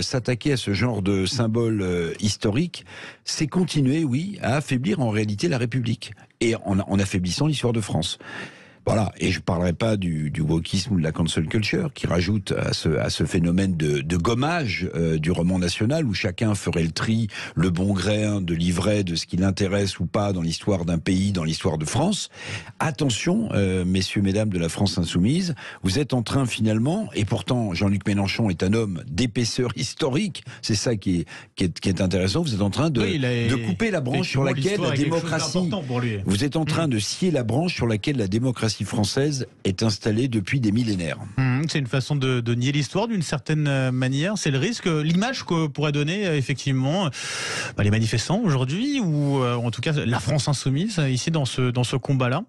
Speaker 3: s'attaquer à ce genre de symbole historique, c'est continuer, oui, à affaiblir en réalité la République. Et en affaiblissant l'histoire de France. Voilà, et je ne parlerai pas du wokisme ou de la cancel culture qui rajoute à ce phénomène de gommage du roman national où chacun ferait le tri, le bon grain de livret de ce qui l'intéresse ou pas dans l'histoire d'un pays, dans l'histoire de France. Attention, messieurs, mesdames de la France insoumise, vous êtes en train finalement, et pourtant Jean-Luc Mélenchon est un homme d'épaisseur historique, c'est ça qui est intéressant, vous êtes en train de couper la branche sur laquelle la démocratie... Vous êtes en train de scier la branche sur laquelle la démocratie française est installée depuis des millénaires.
Speaker 2: C'est une façon de nier l'histoire d'une certaine manière. C'est le risque, l'image que pourraient donner effectivement les manifestants aujourd'hui, ou en tout cas la France insoumise ici dans ce combat-là.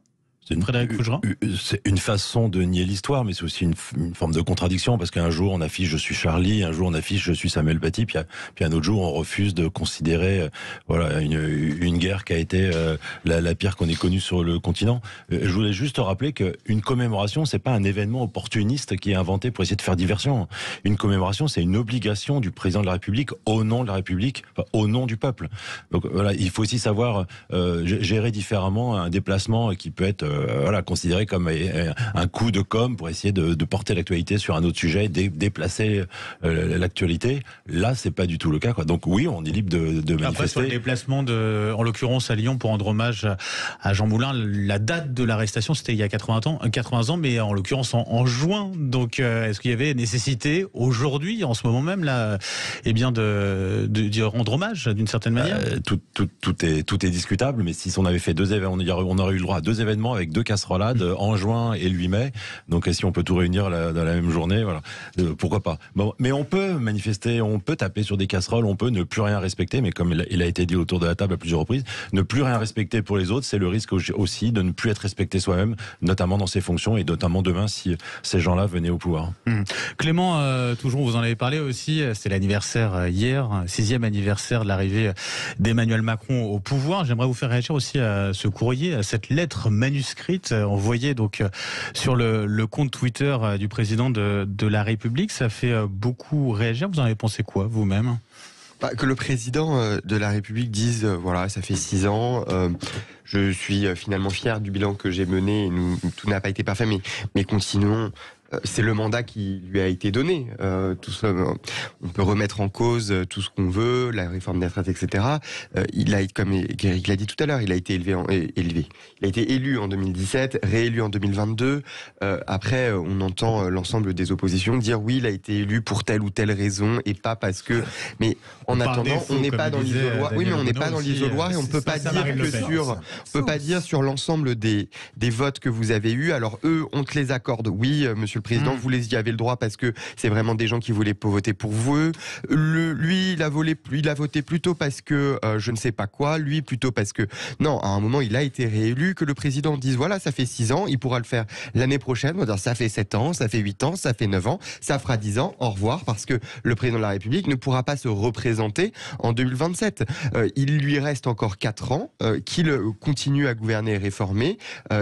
Speaker 5: C'est une façon de nier l'histoire, mais c'est aussi une forme de contradiction, parce qu'un jour on affiche je suis Charlie, un jour on affiche je suis Samuel Paty, puis un autre jour on refuse de considérer une guerre qui a été la pire qu'on ait connue sur le continent. Je voulais juste rappeler qu'une commémoration, c'est pas un événement opportuniste qui est inventé pour essayer de faire diversion. Une commémoration, c'est une obligation du président de la République au nom de la République, au nom du peuple. Donc voilà, il faut aussi savoir gérer différemment un déplacement qui peut être considéré comme un coup de com' pour essayer de porter l'actualité sur un autre sujet, déplacer l'actualité. Là, c'est pas du tout le cas, quoi. Donc oui, on est libre de manifester.
Speaker 2: Après, sur le déplacement en l'occurrence à Lyon pour rendre hommage à Jean Moulin, la date de l'arrestation, c'était il y a 80 ans, mais en l'occurrence en juin. Donc, est-ce qu'il y avait nécessité aujourd'hui, en ce moment même, là, de rendre hommage d'une certaine manière?
Speaker 5: Tout est discutable, mais si on avait fait deux événements, on aurait eu le droit à deux événements avec deux casserolades en juin et le 8 mai. Donc si on peut tout réunir dans la même journée, voilà, pourquoi pas. Bon, mais on peut manifester, on peut taper sur des casseroles, on peut ne plus rien respecter, mais comme il a été dit autour de la table à plusieurs reprises, ne plus rien respecter pour les autres, c'est le risque aussi de ne plus être respecté soi-même, notamment dans ses fonctions et notamment demain si ces gens-là venaient au pouvoir.
Speaker 2: Clément, toujours, vous en avez parlé aussi, c'est l'anniversaire hier, 6e anniversaire de l'arrivée d'Emmanuel Macron au pouvoir. J'aimerais vous faire réagir aussi à ce courrier, à cette lettre manuscrite envoyée donc sur le compte Twitter du président de la République. Ça fait beaucoup réagir. Vous en avez pensé quoi vous-même?
Speaker 6: Que le président de la République dise voilà, ça fait 6 ans, je suis finalement fier du bilan que j'ai mené, tout n'a pas été parfait, mais continuons. C'est le mandat qui lui a été donné. Tout ça, on peut remettre en cause tout ce qu'on veut, la réforme des retraites, etc. Il a, comme Éric l'a dit tout à l'heure, il a été Il a été élu en 2017, réélu en 2022. Après, on entend l'ensemble des oppositions dire oui, il a été élu pour telle ou telle raison et pas parce que. Mais en attendant, on n'est pas dans l'isoloir. Oui, mais on n'est pas dans l'isoloir et on peut pas dire sur l'ensemble des votes que vous avez eus. Alors eux, on te les accorde. Oui, Monsieur le président, vous y avez le droit parce que c'est vraiment des gens qui voulaient voter pour vous. Lui, il a voté plutôt parce que je ne sais pas quoi. Lui, plutôt parce que non, à un moment, il a été réélu. Que le président dise voilà, ça fait 6 ans, il pourra le faire l'année prochaine. On va dire ça fait 7 ans, ça fait 8 ans, ça fait 9 ans, ça fera 10 ans. Au revoir, parce que le président de la République ne pourra pas se représenter en 2027. Il lui reste encore 4 ans, qu'il continue à gouverner et réformer.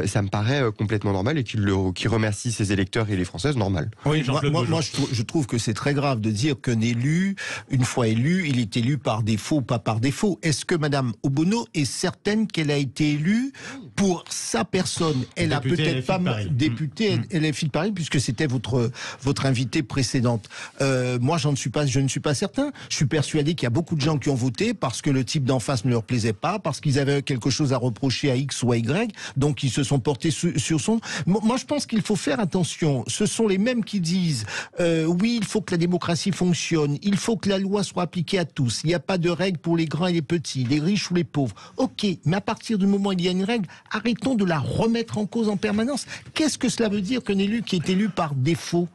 Speaker 6: Ça me paraît complètement normal et qu'il remercie ses électeurs et les Françaises, normal.
Speaker 4: Oui, moi je trouve que c'est très grave de dire qu'un élu, une fois élu, il est élu par défaut ou pas par défaut. Est-ce que Madame Obono est certaine qu'elle a été élue pour sa personne? Elle a peut-être pas députée LFI de Paris, puisque c'était votre invitée précédente. Moi, je ne suis pas certain. Je suis persuadé qu'il y a beaucoup de gens qui ont voté parce que le type d'en face ne leur plaisait pas, parce qu'ils avaient quelque chose à reprocher à X ou à Y, donc ils se sont portés sur son. Moi, je pense qu'il faut faire attention. Ce sont les mêmes qui disent oui, il faut que la démocratie fonctionne, il faut que la loi soit appliquée à tous, il n'y a pas de règles pour les grands et les petits, les riches ou les pauvres. Ok, mais à partir du moment où il y a une règle, arrêtons de la remettre en cause en permanence. Qu'est-ce que cela veut dire qu'un élu qui est élu par défaut?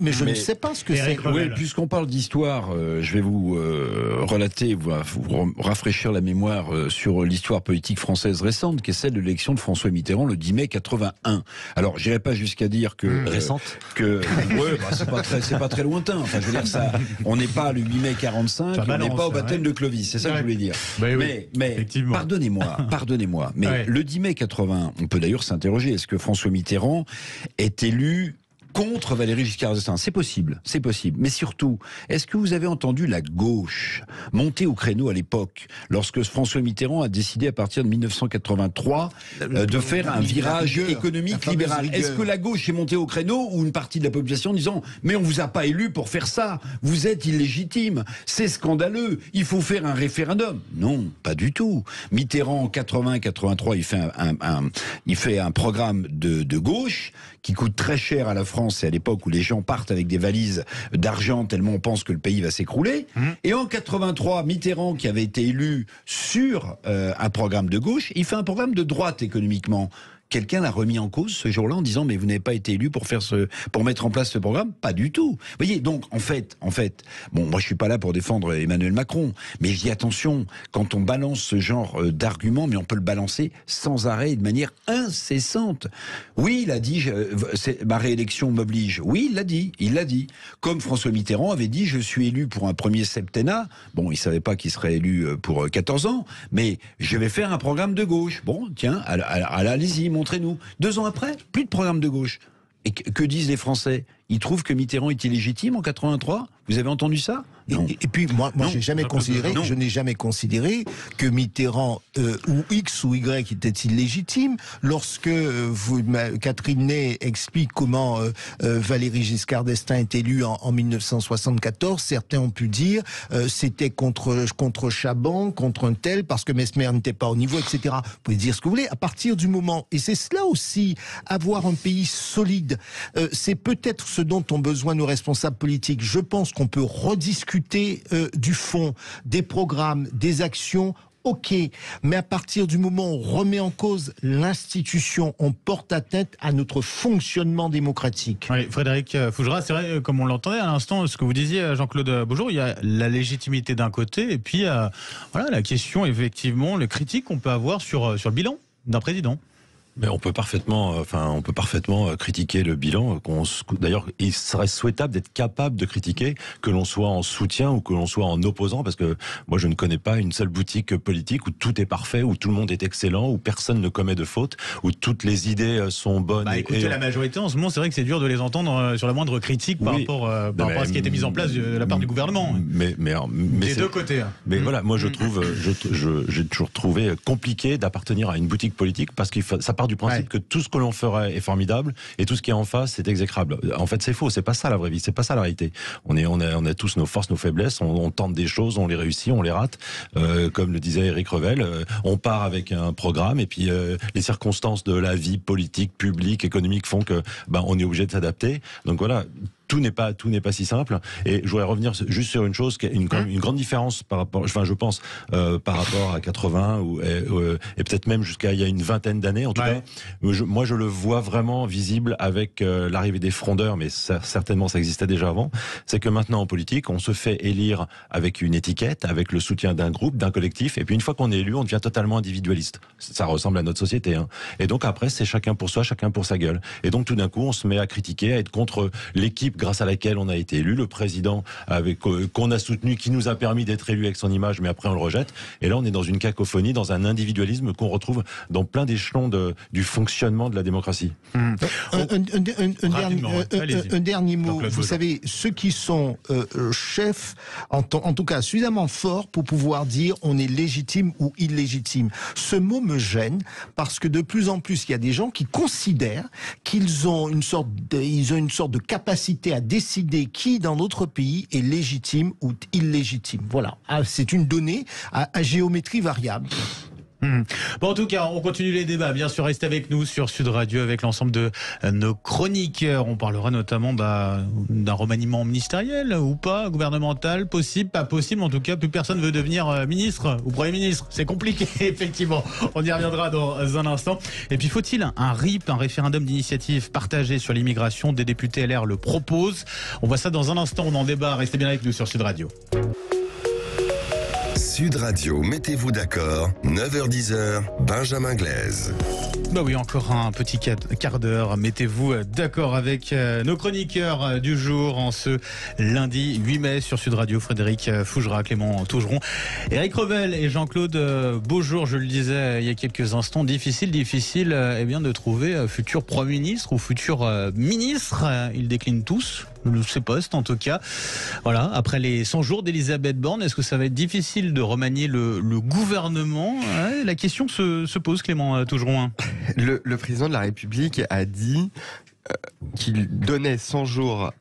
Speaker 4: Mais je ne sais pas ce que c'est.
Speaker 3: Oui, puisqu'on parle d'histoire, je vais vous relater, vous rafraîchir la mémoire sur l'histoire politique française récente, qui est celle de l'élection de François Mitterrand le 10 mai 81. Alors, j'irai pas jusqu'à dire que
Speaker 5: récente.
Speaker 3: C'est pas très lointain. Enfin, je veux dire ça. On n'est pas le 8 mai 45, on n'est pas au baptême de Clovis. C'est ça que je voulais dire. Mais pardonnez-moi. Mais le 10 mai 81, on peut d'ailleurs s'interroger. Est-ce que François Mitterrand est élu contre Valéry Giscard d'Estaing? C'est possible. Mais surtout, est-ce que vous avez entendu la gauche monter au créneau à l'époque, lorsque François Mitterrand a décidé à partir de 1983 de faire un virage économique libéral? Est-ce que la gauche est montée au créneau, ou une partie de la population disant mais on vous a pas élu pour faire ça, vous êtes illégitime, c'est scandaleux, il faut faire un référendum? Non, pas du tout. Mitterrand en 80-83, il fait un programme de gauche qui coûte très cher à la France. C'est à l'époque où les gens partent avec des valises d'argent tellement on pense que le pays va s'écrouler. Et en 83, Mitterrand, qui avait été élu sur un programme de gauche, il fait un programme de droite économiquement. Quelqu'un l'a remis en cause ce jour-là en disant mais vous n'avez pas été élu pour mettre en place ce programme? Pas du tout. Vous voyez, donc en fait, bon, moi je suis pas là pour défendre Emmanuel Macron, mais je dis attention, quand on balance ce genre d'argument, mais on peut le balancer sans arrêt et de manière incessante. Oui, il a dit ma réélection m'oblige. Oui, il l'a dit. Comme François Mitterrand avait dit je suis élu pour un premier septennat. Bon, il savait pas qu'il serait élu pour 14 ans, mais je vais faire un programme de gauche. Bon, tiens, allez-y, montrez-nous. 2 ans après, plus de programme de gauche. Et que disent les Français? Ils trouvent que Mitterrand est illégitime en 83? Vous avez entendu ça? Non.
Speaker 4: Et puis moi je n'ai jamais considéré que Mitterrand ou X ou Y était illégitime. Lorsque Catherine Ney explique comment Valéry Giscard d'Estaing est élu en 1974, certains ont pu dire c'était contre Chaban, contre un tel, parce que Messmer n'était pas au niveau, etc. Vous pouvez dire ce que vous voulez. À partir du moment, et c'est cela aussi, avoir un pays solide, c'est peut-être ce dont ont besoin nos responsables politiques. Je pense qu'on peut rediscuter du fond, des programmes, des actions. Ok, mais à partir du moment où on remet en cause l'institution, on porte atteinte à notre fonctionnement démocratique.
Speaker 2: Oui, Frédéric Fougera, c'est vrai, comme on l'entendait à l'instant, ce que vous disiez, Jean-Claude Beaujour, il y a la légitimité d'un côté, et puis voilà, la question, effectivement, le critique qu'on peut avoir sur le bilan d'un président.
Speaker 5: Mais on peut parfaitement critiquer le bilan. D'ailleurs, il serait souhaitable d'être capable de critiquer, que l'on soit en soutien ou que l'on soit en opposant, parce que moi, je ne connais pas une seule boutique politique où tout est parfait, où tout le monde est excellent, où personne ne commet de faute, où toutes les idées sont bonnes.
Speaker 2: Écoutez, la majorité, en ce moment, c'est vrai que c'est dur de les entendre sur la moindre critique par rapport à ce qui a été mis en place de la part du gouvernement.
Speaker 5: Mais
Speaker 2: des deux côtés.
Speaker 5: Mais voilà, moi, j'ai toujours trouvé compliqué d'appartenir à une boutique politique, parce que ça part du principe que tout ce que l'on ferait est formidable et tout ce qui est en face c'est exécrable. En fait, c'est faux. C'est pas ça la vraie vie. C'est pas ça la réalité. On a tous nos forces, nos faiblesses. On tente des choses, on les réussit, on les rate. Comme le disait Éric Revel, on part avec un programme et puis les circonstances de la vie politique, publique, économique font que on est obligé de s'adapter. Donc voilà. tout n'est pas si simple. Et je voudrais revenir juste sur une chose, qui est une grande différence par rapport, enfin je pense par rapport à 80 et peut-être même jusqu'à il y a une vingtaine d'années en tout cas. Moi je le vois vraiment visible avec l'arrivée des frondeurs, mais certainement ça existait déjà avant. C'est que maintenant en politique, on se fait élire avec une étiquette, avec le soutien d'un groupe, d'un collectif, et puis une fois qu'on est élu, on devient totalement individualiste. Ça ressemble à notre société. Hein. Et donc après, c'est chacun pour soi, chacun pour sa gueule. Et donc tout d'un coup, on se met à critiquer, à être contre l'équipe grâce à laquelle on a été élu, le président qu'on a soutenu, qui nous a permis d'être élu avec son image, mais après on le rejette. Et là, on est dans une cacophonie, dans un individualisme qu'on retrouve dans plein d'échelons du fonctionnement de la démocratie.
Speaker 4: Un dernier mot. Vous savez, ceux qui sont chefs, en tout cas suffisamment forts pour pouvoir dire on est légitime ou illégitime. Ce mot me gêne parce que de plus en plus, il y a des gens qui considèrent qu'ils ont une sorte de capacité à décider qui dans notre pays est légitime ou illégitime. Voilà. C'est une donnée à géométrie variable.
Speaker 2: Bon, en tout cas, on continue les débats. Bien sûr, restez avec nous sur Sud Radio avec l'ensemble de nos chroniqueurs. On parlera notamment d'un remaniement ministériel ou pas, gouvernemental, possible, pas possible. En tout cas, plus personne veut devenir ministre ou Premier ministre. C'est compliqué, effectivement. On y reviendra dans un instant. Et puis, faut-il un RIP, un référendum d'initiative partagé sur l'immigration? Des députés LR le proposent. On voit ça dans un instant. On en débat. Restez bien avec nous sur Sud Radio.
Speaker 1: Sud Radio, mettez-vous d'accord, 9h-10h, Benjamin Glaise.
Speaker 2: Bah oui, encore un petit quart d'heure. Mettez-vous d'accord avec nos chroniqueurs du jour en ce lundi 8 mai sur Sud Radio. Frédéric Fougera, Clément Tougeron, Éric Revel et Jean-Claude Beaujour. Je le disais il y a quelques instants, difficile de trouver futur Premier ministre ou futur ministre. Ils déclinent tous ces postes en tout cas. Voilà, après les 100 jours d'Elisabeth Borne, est-ce que ça va être difficile de remanier le gouvernement? La question se pose, Clément Tougeron.
Speaker 6: Le président de la République a dit qu'il donnait 100 jours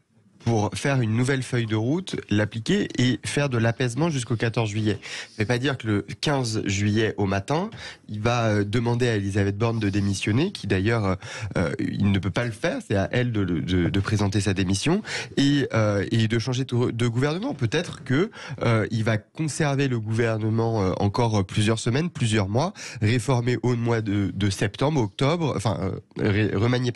Speaker 6: pour faire une nouvelle feuille de route, l'appliquer et faire de l'apaisement jusqu'au 14 juillet. Ça ne veut pas dire que le 15 juillet au matin, il va demander à Elisabeth Borne de démissionner, qui d'ailleurs, il ne peut pas le faire, c'est à elle de présenter sa démission, et de changer de gouvernement. Peut-être que il va conserver le gouvernement encore plusieurs semaines, plusieurs mois, réformer au mois de septembre, octobre, remanier,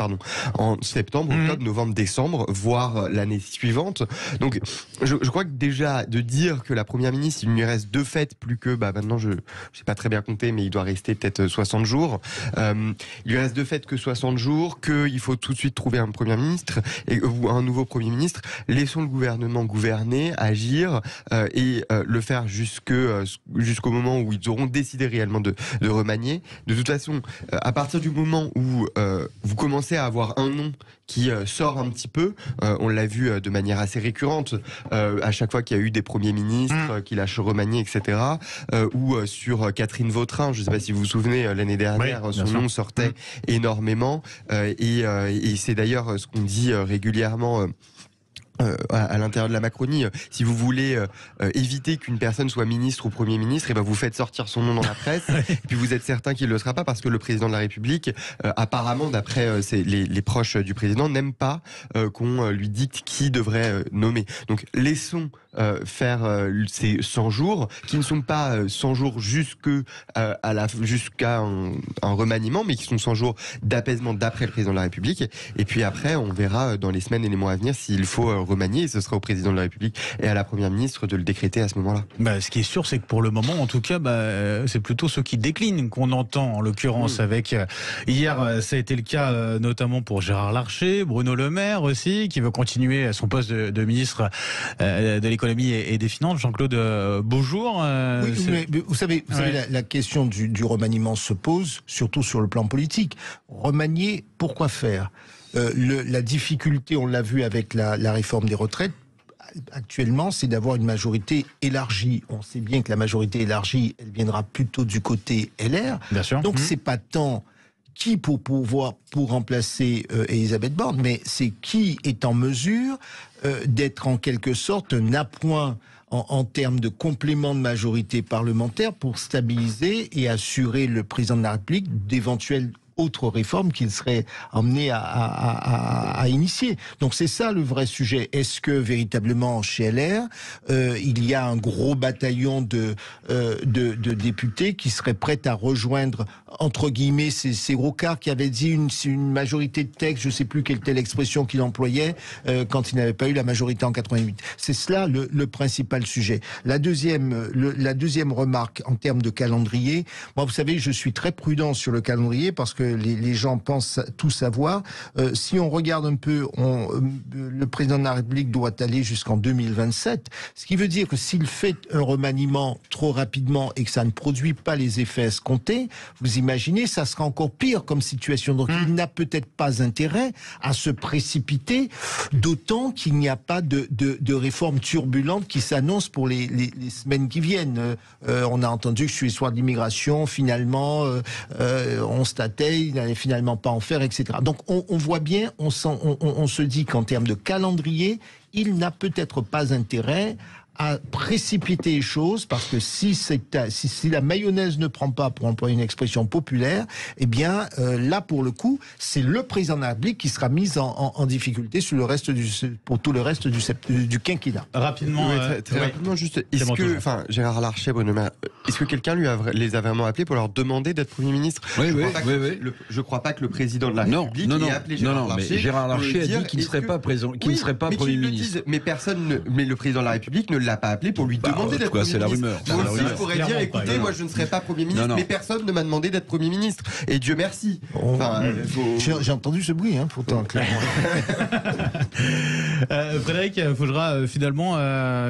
Speaker 6: en septembre, octobre, novembre, décembre, voire l'année suivante. Donc, je crois que déjà, de dire que la première ministre, il lui reste de fait plus que, maintenant, je sais pas très bien compter, mais il doit rester peut-être 60 jours. Il lui reste de fait que 60 jours, qu'il faut tout de suite trouver un premier ministre, ou un nouveau premier ministre. Laissons le gouvernement gouverner, agir, et le faire jusqu'au moment où ils auront décidé réellement de remanier. De toute façon, à partir du moment où vous commencez à avoir un nom qui sort un petit peu, on l'a vu de manière assez récurrente à chaque fois qu'il y a eu des premiers ministres qui lâchent remanier, etc. Ou sur Catherine Vautrin, je ne sais pas si vous vous souvenez, l'année dernière, son nom sortait énormément, et c'est d'ailleurs ce qu'on dit régulièrement à l'intérieur de la Macronie. Si vous voulez éviter qu'une personne soit ministre ou Premier ministre, et vous faites sortir son nom dans la presse, et puis vous êtes certain qu'il ne le sera pas, parce que le président de la République, apparemment, d'après les proches du président, n'aime pas qu'on lui dicte qui devrait nommer. Donc laissons faire ces 100 jours, qui ne sont pas 100 jours jusqu'à un remaniement, mais qui sont 100 jours d'apaisement d'après le président de la République. Et puis après, on verra dans les semaines et les mois à venir s'il faut remanier, et ce sera au président de la République et à la première ministre de le décréter à ce moment-là.
Speaker 2: Ce qui est sûr, c'est que pour le moment, en tout cas, c'est plutôt ceux qui déclinent qu'on entend, en l'occurrence, avec hier, ça a été le cas notamment pour Gérard Larcher, Bruno Le Maire aussi, qui veut continuer son poste de ministre de l'économie et des finances. Jean-Claude Beaujour.
Speaker 4: Oui, mais vous savez, la question du remaniement se pose, surtout sur le plan politique. Remanier, pourquoi faire ? La difficulté, on l'a vu avec la réforme des retraites, actuellement, c'est d'avoir une majorité élargie. On sait bien que la majorité élargie, elle viendra plutôt du côté LR.
Speaker 2: Bien sûr.
Speaker 4: Donc c'est pas tant qui pour remplacer Elisabeth Borne, mais c'est qui est en mesure d'être en quelque sorte un appoint en termes de complément de majorité parlementaire pour stabiliser et assurer le président de la République d'éventuels autre réforme qu'il serait amené à initier. Donc c'est ça le vrai sujet. Est-ce que véritablement chez LR, il y a un gros bataillon de députés qui seraient prêts à rejoindre, entre guillemets, ces Rocard qui avaient dit une majorité de texte, je ne sais plus quelle était l'expression qu'il employait, quand il n'avait pas eu la majorité en 88. C'est cela le principal sujet. La deuxième remarque en termes de calendrier, moi vous savez, je suis très prudent sur le calendrier parce que les gens pensent tout savoir. Si on regarde un peu, le président de la République doit aller jusqu'en 2027, ce qui veut dire que s'il fait un remaniement trop rapidement et que ça ne produit pas les effets escomptés, vous imaginez, ça sera encore pire comme situation. Donc il n'a peut-être pas intérêt à se précipiter, d'autant qu'il n'y a pas de réforme turbulente qui s'annonce pour les semaines qui viennent. On a entendu que sur l'histoire de l'immigration, finalement, on se tâtait, il n'allait finalement pas en faire, etc. Donc on voit bien, on se dit qu'en termes de calendrier, il n'a peut-être pas intérêt à précipiter les choses, parce que si la mayonnaise ne prend pas, pour employer une expression populaire, eh bien là pour le coup c'est le président de la République qui sera mis en difficulté pour tout le reste du quinquennat.
Speaker 2: Rapidement,
Speaker 6: très rapidement, juste, Gérard Larcher, est-ce que quelqu'un les a vraiment appelés pour leur demander d'être Premier ministre? Je crois pas que le président de la République ait appelé Gérard Larcher.
Speaker 3: Mais Gérard Larcher a dit qu'il ne serait pas Premier ministre.
Speaker 6: Mais le président de la République ne l'a pas appelé pour lui demander d'être Premier ministre.
Speaker 3: C'est la rumeur.
Speaker 6: Moi aussi, je pourrais dire, écoutez, moi je ne serai pas Premier ministre, mais personne ne m'a demandé d'être Premier ministre. Et Dieu merci.
Speaker 4: J'ai entendu ce bruit, pourtant, clairement.
Speaker 2: Frédéric Fougerat, finalement,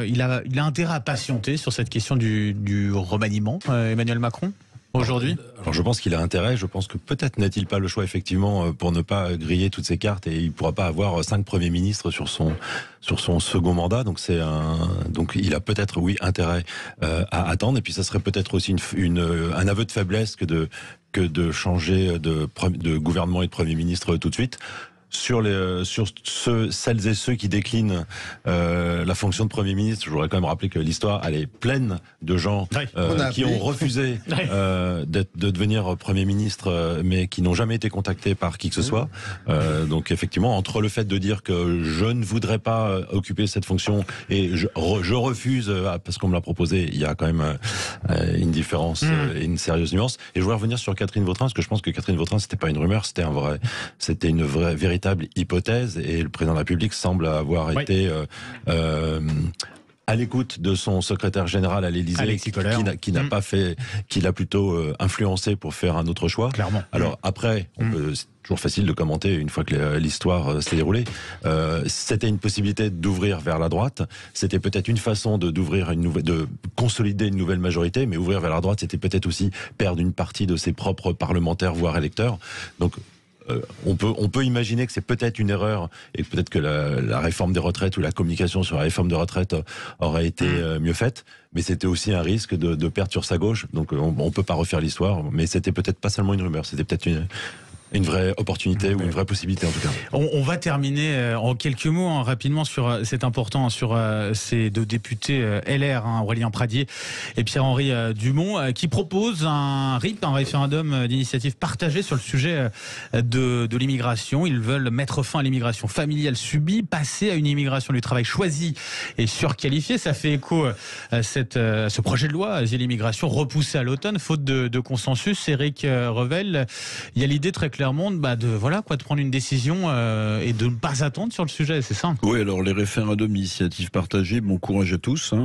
Speaker 2: il a intérêt à patienter sur cette question du remaniement, Emmanuel Macron, aujourd'hui?
Speaker 5: Alors je pense qu'il a intérêt, je pense que peut-être n'a-t-il pas le choix effectivement pour ne pas griller toutes ses cartes, et il ne pourra pas avoir 5 premiers ministres sur son second mandat, donc il a peut-être intérêt à attendre, et puis ça serait peut-être aussi un aveu de faiblesse que de changer de gouvernement et de Premier ministre tout de suite. Sur celles et ceux qui déclinent la fonction de Premier ministre, je voudrais quand même rappeler que l'histoire, elle est pleine de gens qui ont refusé de devenir Premier ministre, mais qui n'ont jamais été contactés par qui que ce soit. Donc effectivement, entre le fait de dire que je ne voudrais pas occuper cette fonction et je refuse parce qu'on me l'a proposé, il y a quand même une différence et une sérieuse nuance. Et je voudrais revenir sur Catherine Vautrin, parce que je pense que Catherine Vautrin, c'était pas une rumeur, c'était une vraie véritable hypothèse, et le président de la République semble avoir été à l'écoute de son secrétaire général à l'Élysée, qui n'a pas fait, qui l'a plutôt influencé pour faire un autre choix.
Speaker 2: Clairement.
Speaker 5: Alors après, c'est toujours facile de commenter une fois que l'histoire s'est déroulée. C'était une possibilité d'ouvrir vers la droite. C'était peut-être une façon de consolider une nouvelle majorité, mais ouvrir vers la droite, c'était peut-être aussi perdre une partie de ses propres parlementaires, voire électeurs. Donc on peut imaginer que c'est peut-être une erreur, et peut-être que la réforme des retraites ou la communication sur la réforme des retraites aurait été mieux faite, mais c'était aussi un risque de perdre sur sa gauche. Donc on peut pas refaire l'histoire, mais c'était peut-être pas seulement une rumeur, c'était peut-être une vraie opportunité ou une vraie possibilité en tout cas.
Speaker 2: On va terminer en quelques mots rapidement sur c'est important sur ces deux députés LR, Aurélien Pradié et Pierre-Henri Dumont, qui proposent un RIP, un référendum d'initiative partagée sur le sujet de l'immigration. Ils veulent mettre fin à l'immigration familiale subie, passer à une immigration du travail choisie et surqualifiée. Ça fait écho à ce projet de loi Asile Immigration repoussé à l'automne, faute de consensus. Éric Revel, il y a l'idée très claire de prendre une décision et de ne pas attendre sur le sujet, c'est ça?
Speaker 3: Oui, alors les référendums d'initiative partagée, bon courage à tous.
Speaker 2: Pour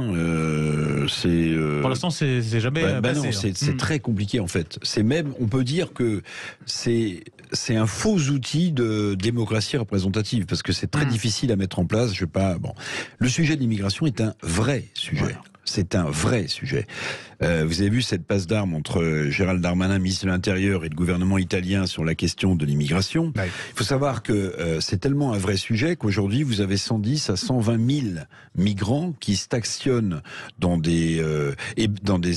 Speaker 2: l'instant, c'est jamais passé.
Speaker 3: Non, c'est très compliqué en fait. C'est même, on peut dire que c'est un faux outil de démocratie représentative, parce que c'est très difficile à mettre en place. Le sujet de l'immigration est un vrai sujet. Ouais. C'est un vrai sujet. Vous avez vu cette passe d'armes entre Gérald Darmanin, ministre de l'Intérieur, et le gouvernement italien sur la question de l'immigration. Il faut savoir que c'est tellement un vrai sujet qu'aujourd'hui, vous avez 110 à 120 000 migrants qui stationnent dans des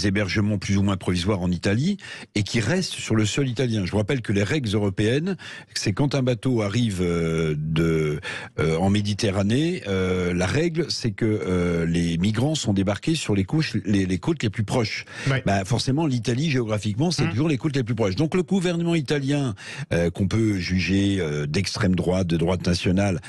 Speaker 3: hébergements plus ou moins provisoires en Italie et qui restent sur le sol italien. Je vous rappelle que les règles européennes, c'est quand un bateau arrive en Méditerranée, la règle, c'est que les migrants sont débarqués sur les côtes les plus proches.
Speaker 2: Ouais.
Speaker 3: Bah, forcément, l'Italie, géographiquement, c'est toujours les côtes les plus proches. Donc le gouvernement italien, qu'on peut juger d'extrême droite, de droite nationale,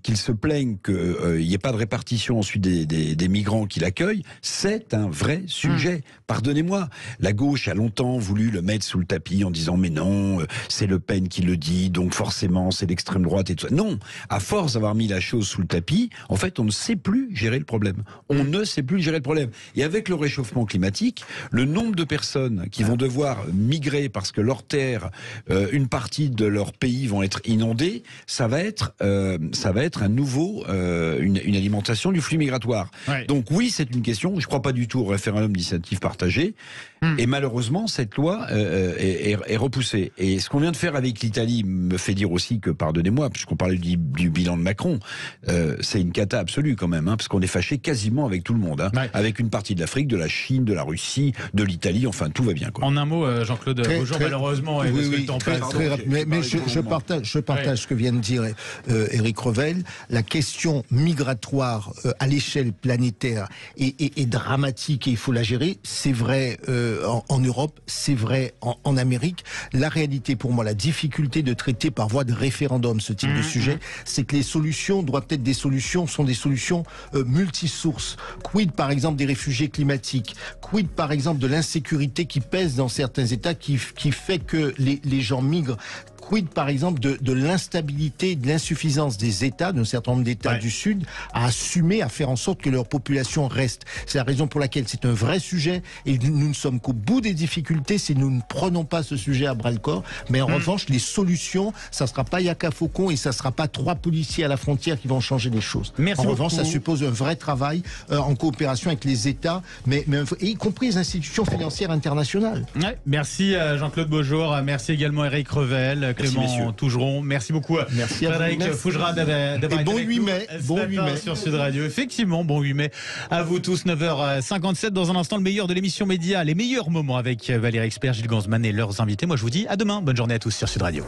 Speaker 3: qu'il se plaigne qu'il n'y ait pas de répartition ensuite des migrants qui l'accueillent, c'est un vrai sujet. Pardonnez-moi, la gauche a longtemps voulu le mettre sous le tapis en disant mais non, c'est Le Pen qui le dit, donc forcément c'est l'extrême droite et tout ça. Non, à force d'avoir mis la chose sous le tapis, en fait on ne sait plus gérer le problème. On ne sait plus gérer le problème. Et avec le réchauffement climatique, le nombre de personnes qui vont devoir migrer parce que leurs terres, une partie de leur pays vont être inondées, ça va être un nouveau, une alimentation du flux migratoire. Ouais. Donc oui, c'est une question. Je ne crois pas du tout au référendum d'initiative partagée. Et malheureusement, cette loi est repoussée. Et ce qu'on vient de faire avec l'Italie me fait dire aussi que, pardonnez-moi, puisqu'on parlait du bilan de Macron, c'est une cata absolue quand même, parce qu'on est fâché quasiment avec tout le monde, ouais. Avec une partie de l'Afrique, de la Chine, de la Russie, de l'Italie, enfin tout va bien. Quoi.
Speaker 2: En un mot, Jean-Claude Beaujour, malheureusement,
Speaker 4: oui, parce que le temps passe. Mais je partage ce que vient de dire Éric Revel. La question migratoire à l'échelle planétaire est dramatique et il faut la gérer. C'est vrai en Europe, c'est vrai en Amérique. La réalité, pour moi, la difficulté de traiter par voie de référendum ce type de sujet, c'est que les solutions doivent être des solutions multisources. Quid, par exemple, des réfugiés climatiques? Quid, par exemple, de l'insécurité qui pèse dans certains États, qui fait que les gens migrent? Quid, par exemple, de l'instabilité, de l'insuffisance des États, d'un certain nombre d'États du Sud, à assumer, à faire en sorte que leur population reste. C'est la raison pour laquelle c'est un vrai sujet et nous ne sommes qu'au bout des difficultés si nous ne prenons pas ce sujet à bras-le-corps. Mais en revanche, les solutions, ça ne sera pas Yaka Faucon et ça ne sera pas 3 policiers à la frontière qui vont changer les choses.
Speaker 2: Merci
Speaker 4: en
Speaker 2: beaucoup.
Speaker 4: revanche, ça suppose un vrai travail en coopération avec les États, mais y compris les institutions financières internationales.
Speaker 2: Ouais, merci Jean-Claude Beaujour, merci également Éric Revel, Clément Tougeron, merci beaucoup
Speaker 4: merci
Speaker 2: Frédéric Fougera d'avoir été
Speaker 4: bon
Speaker 2: avec
Speaker 4: 8
Speaker 2: nous
Speaker 4: mai, bon 8 mai
Speaker 2: sur Sud Radio. Effectivement, bon 8 mai à vous tous, 9h57. Dans un instant, le meilleur de l'émission Média, les meilleurs moments avec Valérie Expert, Gilles Gansman et leurs invités. Moi, je vous dis à demain. Bonne journée à tous sur Sud Radio.